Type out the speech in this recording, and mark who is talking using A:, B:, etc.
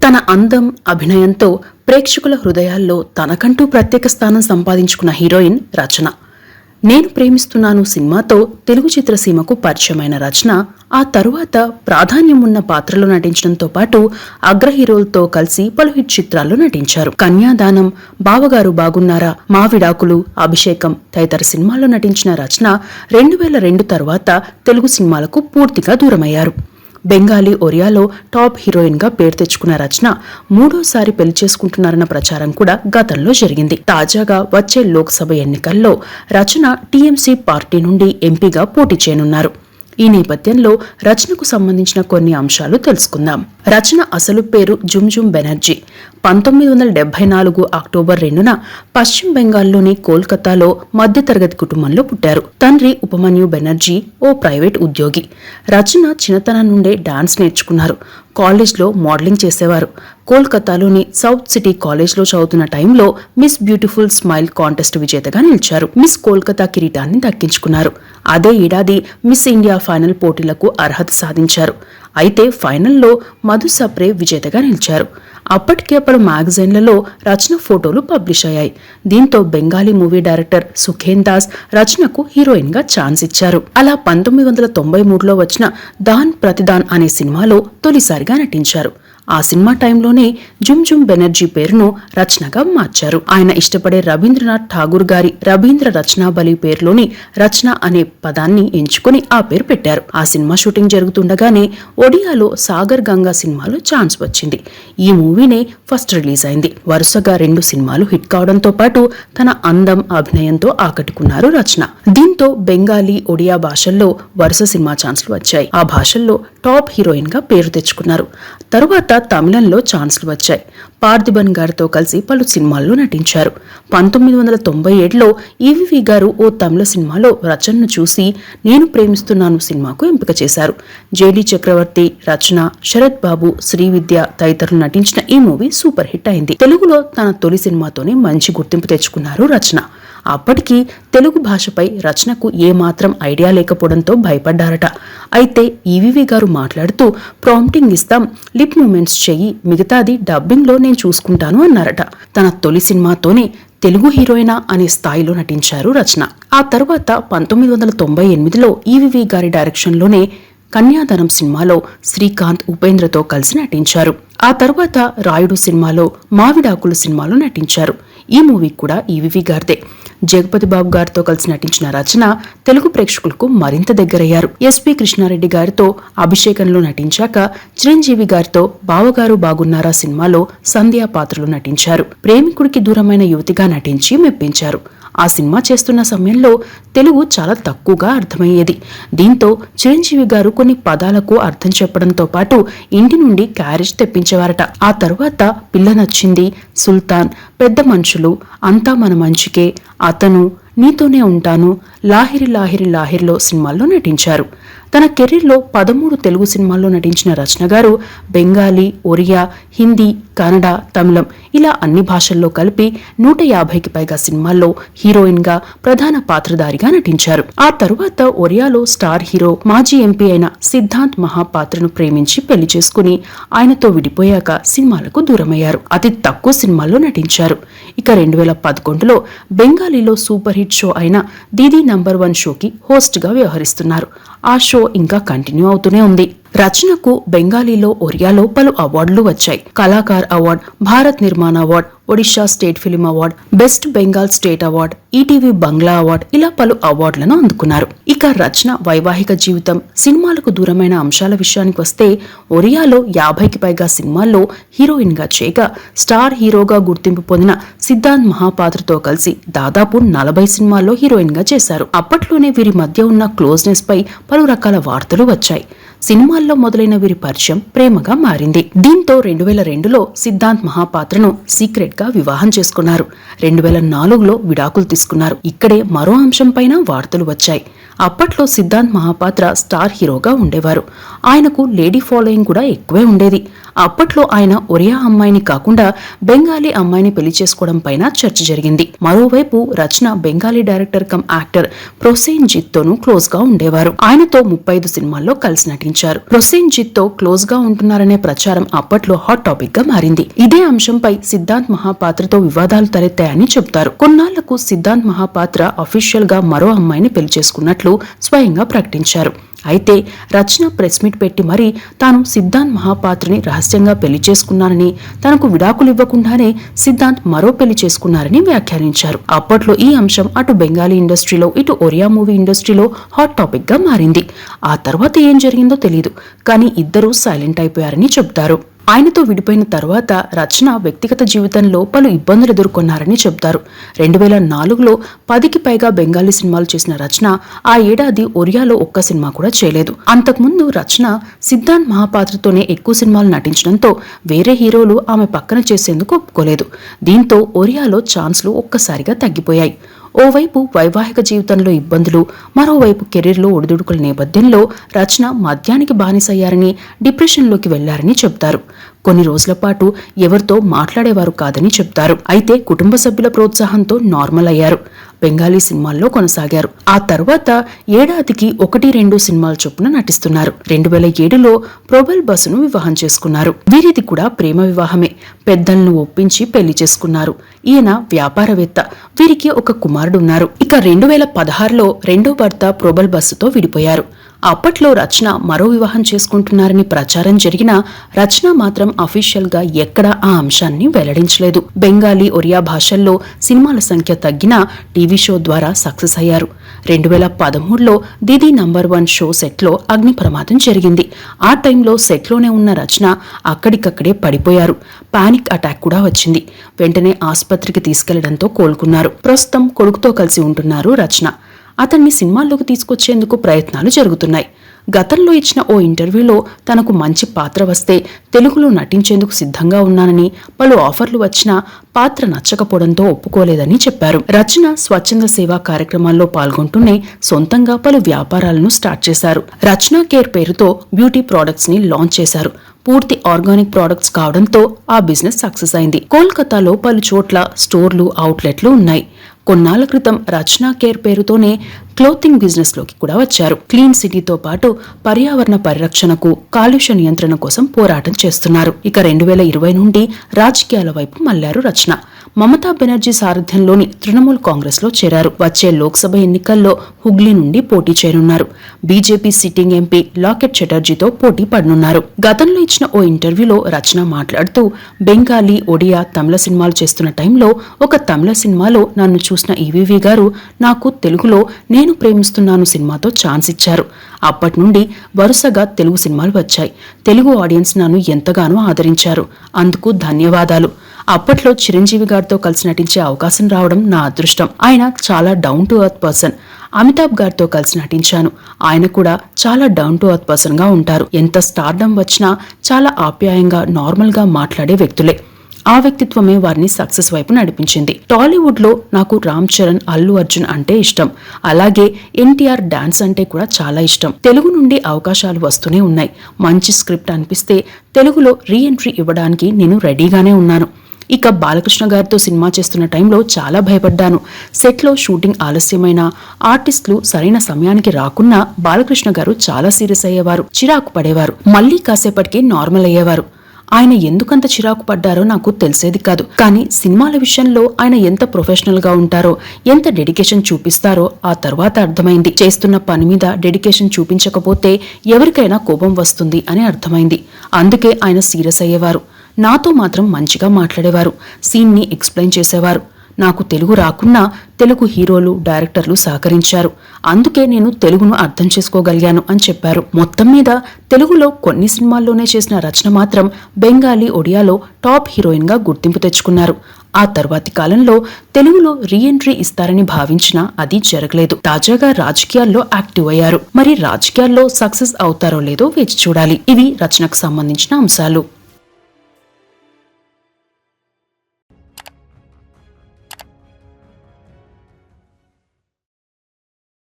A: తన అందం, అభినయంతో ప్రేక్షకుల హృదయాల్లో తనకంటూ ప్రత్యేక స్థానం సంపాదించుకున్న హీరోయిన్ రచన. నేను ప్రేమిస్తున్నాను సినిమాతో తెలుగు చిత్రసీమకు పరిచయమైన రచన ఆ తరువాత ప్రాధాన్యం ఉన్న పాత్రలో నటించడంతో పాటు అగ్ర హీరోలతో కలిసి పలు హిట్ చిత్రాల్లో నటించారు. కన్యాదానం, బావగారు బాగున్నారా, మా విడాకులు, అభిషేకం తదితర సినిమాల్లో నటించిన రచన 2002 తర్వాత తెలుగు సినిమాలకు పూర్తిగా దూరమయ్యారు. బెంగాలీ ఒరియాలో టాప్ హీరోయిన్ గా పేరు తెచ్చుకున్న రచన మూడోసారి పెళ్లి చేసుకుంటున్నారన్న ప్రచారం కూడా గతంలో జరిగింది. తాజాగా వచ్చే లోక్సభ ఎన్నికల్లో రచన టీఎంసీ పార్టీ నుండి ఎంపీగా పోటీ చేయనున్నారు. ఈ నేపథ్యంలో రచనకు సంబంధించిన కొన్ని అంశాలు తెలుసుకుందాం. రచన అసలు పేరు జుమ్జుమ్ బెనర్జీ. 1974 అక్టోబర్ 2న పశ్చిమ బెంగాల్లోని కోల్కతాలో మధ్యతరగతి కుటుంబంలో పుట్టారు. తండ్రి ఉపమన్యు బెనర్జీ ఓ ప్రైవేట్ ఉద్యోగి. రచన చిన్నతనం నుండే డాన్స్ నేర్చుకున్నారు. కాలేజ్లో మోడలింగ్ చేసేవారు. కోల్కతాలోని సౌత్ సిటీ కాలేజ్లో చదువుతున్న టైంలో మిస్ బ్యూటిఫుల్ స్మైల్ కాంటెస్ట్ విజేతగా నిలిచారు. మిస్ కోల్కతా కిరీటాన్ని దక్కించుకున్నారు. అదే ఏడాది మిస్ ఇండియా ఫైనల్ పోటీలకు అర్హత సాధించారు. అయితే ఫైనల్లో మధు సప్రే విజేతగా నిలిచారు. అప్పటికే పలు మ్యాగజైన్లలో రచన ఫోటోలు పబ్లిష్ అయ్యాయి. దీంతో బెంగాలీ మూవీ డైరెక్టర్ సుఖేన్ దాస్ రచనకు హీరోయిన్ గా ఛాన్స్ ఇచ్చారు. అలా 1993లో వచ్చిన దాన్ ప్రతిదాన్ అనే సినిమాలో తొలిసారిగా నటించారు. ఆ సినిమా టైంలోనే జుమ్జుమ్ బెనర్జీ పేరును రచనగా మార్చారు. ఆయన ఇష్టపడే రవీంద్రనాథ్ ఠాగూర్ గారి రవీంద్ర రచనాబలి పేరులోని రచన అనే పదాన్ని ఎంచుకుని ఆ పేరు పెట్టారు. ఆ సినిమా షూటింగ్ జరుగుతుండగానే ఒడియాలో సాగర్ గంగా సినిమాలో ఛాన్స్ వచ్చింది. ఈ మూవీనే ఫస్ట్ రిలీజ్ అయింది. వరుసగా 2 సినిమాలు హిట్ కావడంతో పాటు తన అందం, అభినయంతో ఆకట్టుకున్నారు రచన. దీంతో బెంగాలీ, ఒడియా భాషల్లో వరుస సినిమా ఛాన్స్లు వచ్చాయి. ఆ భాషల్లో టాప్ హీరోయిన్ గా పేరు తెచ్చుకున్నారు. తరువాత తమిళంలో ఛాన్స్లు వచ్చాయి. పార్థిబన్ గారితో కలిసి పలు సినిమాల్లో నటించారు. 1997లో ఈవీవి గారు ఓ తమిళ సినిమాలో రచనను చూసి నేను ప్రేమిస్తున్నాను సినిమాకు ఎంపిక చేశారు. జేడి చక్రవర్తి, రచన, శరత్ బాబు, శ్రీవిద్య తదితరులు నటించిన ఈ మూవీ సూపర్ హిట్ అయింది. తెలుగులో తన తొలి సినిమాతోనే మంచి గుర్తింపు తెచ్చుకున్నారు రచన. అప్పటికి తెలుగు భాషపై రచనకు ఏమాత్రం ఐడియా లేకపోవడంతో భయపడ్డారట. అయితే ఈవీవి గారు మాట్లాడుతూ ప్రాంప్టింగ్ ఇస్తాం, లిప్ మూమెంట్స్ చెయ్యి, మిగతాది డబ్బింగ్లో నేను చూసుకుంటాను అన్నారట. తన తొలి సినిమాతోనే తెలుగు హీరోయినా అనే స్థాయిలో నటించారు రచన. ఆ తర్వాత 1998లో ఈవీవి గారి డైరెక్షన్లోనే కన్యాదానం సినిమాలో శ్రీకాంత్, ఉపేంద్రతో కలిసి నటించారు. ఆ తర్వాత రాయుడు సినిమాలో, మా విడాకులు సినిమాలో నటించారు. ఈ మూవీ కూడా ఈవీవి గారిదే. జగపతి బాబు గారితో కలిసి నటించిన రచన తెలుగు ప్రేక్షకులకు మరింత దగ్గరయ్యారు. ఎస్పీ కృష్ణారెడ్డి గారితో అభిషేకంలో నటించాక చిరంజీవి గారితో బావగారు బాగున్నారా సినిమాలో సంధ్యా పాత్రలో నటించారు. ప్రేమికుడికి దూరమైన యువతిగా నటించి మెప్పించారు. ఆ సినిమా చేస్తున్న సమయంలో తెలుగు చాలా తక్కువగా అర్థమయ్యేది. దీంతో చిరంజీవి గారు కొన్ని పదాలకు అర్థం చెప్పడంతో పాటు ఇంటి నుండి క్యారేజ్ తెప్పించేవారట. ఆ తర్వాత పిల్ల నచ్చింది, సుల్తాన్, పెద్ద మనుషులు, అంతా మన మంచికే, అతను, నీతోనే ఉంటాను, లాహిరి లాహిరి లాహిరిలో సినిమాల్లో నటించారు. తన కెరీర్లో 13 తెలుగు సినిమాల్లో నటించిన రచన గారు బెంగాలీ, ఒరియా, హిందీ, కన్నడ, తమిళం ఇలా అన్ని భాషల్లో కలిపి 150కి పైగా సినిమాల్లో హీరోయిన్ గా, ప్రధాన పాత్రధారిగా నటించారు. ఆ తరువాత ఒరియాలో స్టార్ హీరో, మాజీ ఎంపీ అయిన సిద్ధాంత్ మహాపాత్రను ప్రేమించి పెళ్లి చేసుకుని ఆయనతో విడిపోయాక సినిమాలకు దూరమయ్యారు. అతి తక్కువ సినిమాల్లో నటించారు. ఇక 2011లో బెంగాలీలో సూపర్ హిట్ షో అయిన దీదీ నంబర్ 1 షోకి హోస్ట్ గా వ్యవహరిస్తున్నారు. ఆ షో ఇంకా కంటిన్యూ అవుతూనే ఉంది. రచనకు బెంగాలీలో, ఒరియాలో పలు అవార్డులు వచ్చాయి. Kalakar award, Bharat Nirman award, Odisha state film award, best Bengal state award, ETV Bangla award ఇలా పలు అవార్డులను అందుకున్నారు. ఇక రచన వైవాహిక జీవితం, సినిమాలకు దూరమైన అంశాల విషయానికి వస్తే ఒరియాలో 50కి పైగా సినిమాల్లో హీరోయిన్ గా చేయగా స్టార్ హీరోగా గుర్తింపు పొందిన సిద్ధాంత్ మహాపాత్రతో కలిసి దాదాపు 40 సినిమాల్లో హీరోయిన్ గా చేశారు. అప్పట్లోనే వీరి మధ్య ఉన్న క్లోజ్నెస్ పై పలు రకాల వార్తలు వచ్చాయి. సినిమాల్లో మొదలైన వీరి పరిచయం ప్రేమగా మారింది. దీంతో 2002లో సిద్ధాంత్ మహాపాత్రను సీక్రెట్ గా వివాహం చేసుకున్నారు. 2004లో విడాకులు తీసుకున్నారు. ఇక్కడే మరో అంశం పైన వార్తలు వచ్చాయి. అప్పట్లో సిద్ధాంత్ మహాపాత్ర స్టార్ హీరోగా ఉండేవారు. ఆయనకు లేడీ ఫాలోయింగ్ కూడా ఎక్కువే ఉండేది. అప్పట్లో ఆయన ఒరియా అమ్మాయిని కాకుండా బెంగాలీ అమ్మాయిని పెళ్లి చేసుకోవడం పైన చర్చ జరిగింది. మరోవైపు రచన బెంగాలీ డైరెక్టర్ కమ్ యాక్టర్ ప్రొసేన్జిత్ తోనూ క్లోజ్ గా ఉండేవారు. ఆయనతో 35 సినిమాల్లో కలిసి నటించారు. ప్రొసేన్జిత్ తో క్లోజ్ గా ఉంటున్నారనే ప్రచారం అప్పట్లో హాట్ టాపిక్ గా మారింది. ఇదే అంశంపై సిద్ధాంత్ మహాపాత్రతో వివాదాలు తలెత్తాయని చెబుతారు. కొన్నాళ్లకు సిద్ధాంత్ మహాపాత్ర అఫీషియల్ గా మరో అమ్మాయిని పెళ్లి చేసుకున్నట్లు స్వయంగా ప్రకటించారు. అయితే రచన ప్రెస్ మీట్ పెట్టి మరీ తాను సిద్ధాంత్ మహాపాత్రని రహస్యంగా పెళ్లి చేసుకున్నారని, తనకు విడాకులు ఇవ్వకుండానే సిద్ధాంత్ మరో పెళ్లి చేసుకున్నారని వ్యాఖ్యానించారు. అప్పట్లో ఈ అంశం అటు బెంగాలీ ఇండస్ట్రీలో ఇటు ఒరియా మూవీ ఇండస్ట్రీలో హాట్ టాపిక్ గా మారింది. ఆ తర్వాత ఏం జరిగిందో తెలియదు, కానీ ఇద్దరూ సైలెంట్ అయిపోయారని చెబుతారు. ఆయనతో విడిపోయిన తర్వాత రచన వ్యక్తిగత జీవితంలో పలు ఇబ్బందులు ఎదుర్కొన్నారని చెబుతారు. 2004లో 10కి పైగా బెంగాలీ సినిమాలు చేసిన రచన ఆ ఏడాది ఒరియాలో ఒక్క సినిమా కూడా చేయలేదు. అంతకుముందు రచన సిద్ధాంత్ మహాపాత్రతోనే ఎక్కువ సినిమాలు నటించడంతో వేరే హీరోలు ఆమె పక్కన చేసేందుకు ఒప్పుకోలేదు. దీంతో ఒరియాలో ఛాన్స్లు ఒక్కసారిగా తగ్గిపోయాయి. ఓవైపు వైవాహిక జీవితంలో ఇబ్బందులు, మరోవైపు కెరీర్లో ఒడిదుడుకుల నేపథ్యంలో రచన మద్యానికి బానిసయ్యారని, డిప్రెషన్లోకి వెళ్లారని చెబుతారు. కొన్ని రోజుల పాటు ఎవరితో మాట్లాడేవారు కాదని చెప్తారు. అయితే కుటుంబ సభ్యుల ప్రోత్సాహంతో నార్మల్ అయ్యారు. బెంగాలీ సినిమాల్లో కొనసాగారు. ఆ తర్వాత ఏడాదికి 1-2 సినిమాల చొప్పున నటిస్తున్నారు. 2007లో ప్రొబెల్ బసును వివాహం చేసుకున్నారు. వీరిది కూడా ప్రేమ వివాహమే. పెద్దలను ఒప్పించి పెళ్లి చేసుకున్నారు. ఈయన వ్యాపారవేత్త. వీరికి ఒక కుమారుడున్నారు. ఇక 2016లో రెండో భర్త ప్రొబెల్ బస్సుతో విడిపోయారు. అప్పట్లో రచన మరో వివాహం చేసుకుంటున్నారని ప్రచారం జరిగినా రచన మాత్రం అఫీషియల్ గా ఎక్కడా ఆ అంశాన్ని వెల్లడించలేదు. బెంగాలీ, ఒరియా భాషల్లో సినిమాల సంఖ్య తగ్గినా టీవీ షో ద్వారా సక్సెస్ అయ్యారు. 2013లో దీదీ నంబర్ 1 షో సెట్లో అగ్ని ప్రమాదం జరిగింది. ఆ టైంలో సెట్లోనే ఉన్న రచన అక్కడికక్కడే పడిపోయారు. పానిక్ అటాక్ కూడా వచ్చింది. వెంటనే ఆసుపత్రికి తీసుకెళ్లడంతో కోలుకున్నారు. ప్రస్తుతం కొడుకుతో కలిసి ఉంటున్నారు రచన. అతన్ని సినిమాల్లోకి తీసుకొచ్చేందుకు ప్రయత్నాలు జరుగుతున్నాయి. గతంలో ఇచ్చిన ఓ ఇంటర్వ్యూలో తనకు మంచి పాత్ర వస్తే తెలుగులో నటించేందుకు సిద్ధంగా ఉన్నానని, పలు ఆఫర్లు వచ్చినా పాత్ర నచ్చకపోవడంతో ఒప్పుకోలేదని చెప్పారు. రచన స్వచ్ఛంద సేవా కార్యక్రమాల్లో పాల్గొంటూనే సొంతంగా పలు వ్యాపారాలను స్టార్ట్ చేశారు. రచనా కేర్ పేరుతో బ్యూటీ ప్రొడక్ట్స్ ని లాంచ్ చేశారు. పూర్తి ఆర్గానిక్ ప్రొడక్ట్స్ కావడంతో ఆ బిజినెస్ సక్సెస్ అయింది. కోల్కతాలో పలు చోట్ల స్టోర్లు, అవుట్లెట్లు ఉన్నాయి. కొన్నాళ్ల క్రితం రచనా కేర్ పేరుతోనే క్లోతింగ్ బిజినెస్ లోకి కూడా వచ్చారు. క్లీన్ సిటీతో పాటు పర్యావరణ పరిరక్షణకు, కాలుష్య నియంత్రణ కోసం పోరాటం చేస్తున్నారు. ఇక 2020 నుండి రాజకీయాల వైపు మళ్లారు రచన. మమతా బెనర్జీ సారథ్యంలోని తృణమూల్ కాంగ్రెస్ లో చేరారు. వచ్చే లోక్సభ ఎన్నికల్లో హుగ్లీ నుండి పోటీ చేయనున్నారు. బీజేపీ సిట్టింగ్ ఎంపీ లాకెట్ చటర్జీతో పోటీ పడనున్నారు. గతంలో ఇచ్చిన ఓ ఇంటర్వ్యూలో రచన మాట్లాడుతూ, బెంగాలీ, ఒడియా, తమిళ సినిమాలు చేస్తున్న టైంలో ఒక తమిళ సినిమాలో నన్ను చూసిన ఈవీవీ గారు నాకు తెలుగులో నేను ప్రేమిస్తున్నాను సినిమాతో ఛాన్స్ ఇచ్చారు. అప్పటి నుండి వరుసగా తెలుగు సినిమాలు వచ్చాయి. తెలుగు ఆడియన్స్ నన్ను ఎంతగానో ఆదరించారు. అందుకు ధన్యవాదాలు. అప్పట్లో చిరంజీవి గారితో కలిసి నటించే అవకాశం రావడం నా అదృష్టం. ఆయన చాలా down to earth person. Amitabh గారితో కలిసి నటించాను. ఆయన కూడా చాలా డౌన్ టు ఎర్త్ పర్సన్ గా ఉంటారు. ఎంత స్టార్డమ్ వచ్చినా చాలా ఆప్యాయంగా, నార్మల్ గా మాట్లాడే వ్యక్తులే. ఆ వ్యక్తిత్వమే వారిని సక్సెస్ వైపు నడిపించింది. టాలీవుడ్ లో నాకు రామ్ చరణ్, అల్లు అర్జున్ అంటే ఇష్టం. అలాగే ఎన్టీఆర్ డాన్స్ అంటే కూడా చాలా ఇష్టం. తెలుగు నుండి అవకాశాలు వస్తూనే ఉన్నాయి. మంచి స్క్రిప్ట్ అనిపిస్తే తెలుగులో రీ ఎంట్రీ ఇవ్వడానికి నేను రెడీగానే ఉన్నాను. ఇక బాలకృష్ణ గారితో సినిమా చేస్తున్న టైంలో చాలా భయపడ్డాను. సెట్లో షూటింగ్ ఆలస్యమైన, ఆర్టిస్టులు సరైన సమయానికి రాకున్నా బాలకృష్ణ గారు చాలా సీరియస్ అయ్యేవారు, చిరాకు పడేవారు. మళ్లీ కాసేపటికి నార్మల్ అయ్యేవారు. ఆయన ఎందుకంత చిరాకు పడ్డారో నాకు తెలిసేది కాదు. కానీ సినిమాల విషయంలో ఆయన ఎంత ప్రొఫెషనల్ గా ఉంటారో, ఎంత డెడికేషన్ చూపిస్తారో ఆ తర్వాత అర్థమైంది. చేస్తున్న పని మీద డెడికేషన్ చూపించకపోతే ఎవరికైనా కోపం వస్తుంది అని అర్థమైంది. అందుకే ఆయన సీరియస్ అయ్యేవారు. నాతో మాత్రం మంచిగా మాట్లాడేవారు. సీన్ ని ఎక్స్ప్లెయిన్ చేసేవారు. నాకు తెలుగు రాకున్నా తెలుగు హీరోలు, డైరెక్టర్లు సహకరించారు. అందుకే నేను తెలుగును అర్థం చేసుకోగలిగాను అని చెప్పారు. మొత్తం మీద తెలుగులో కొన్ని సినిమాల్లోనే చేసిన రచన మాత్రం బెంగాలీ, ఒడియాలో టాప్ హీరోయిన్ గా గుర్తింపు తెచ్చుకున్నారు. ఆ తర్వాతి కాలంలో తెలుగులో రీ ఎంట్రీ ఇస్తారని భావించినా అది జరగలేదు. తాజాగా రాజకీయాల్లో యాక్టివ్ అయ్యారు. మరి రాజకీయాల్లో సక్సెస్ అవుతారో లేదో వేచి చూడాలి. ఇవి రచనకు సంబంధించిన అంశాలు.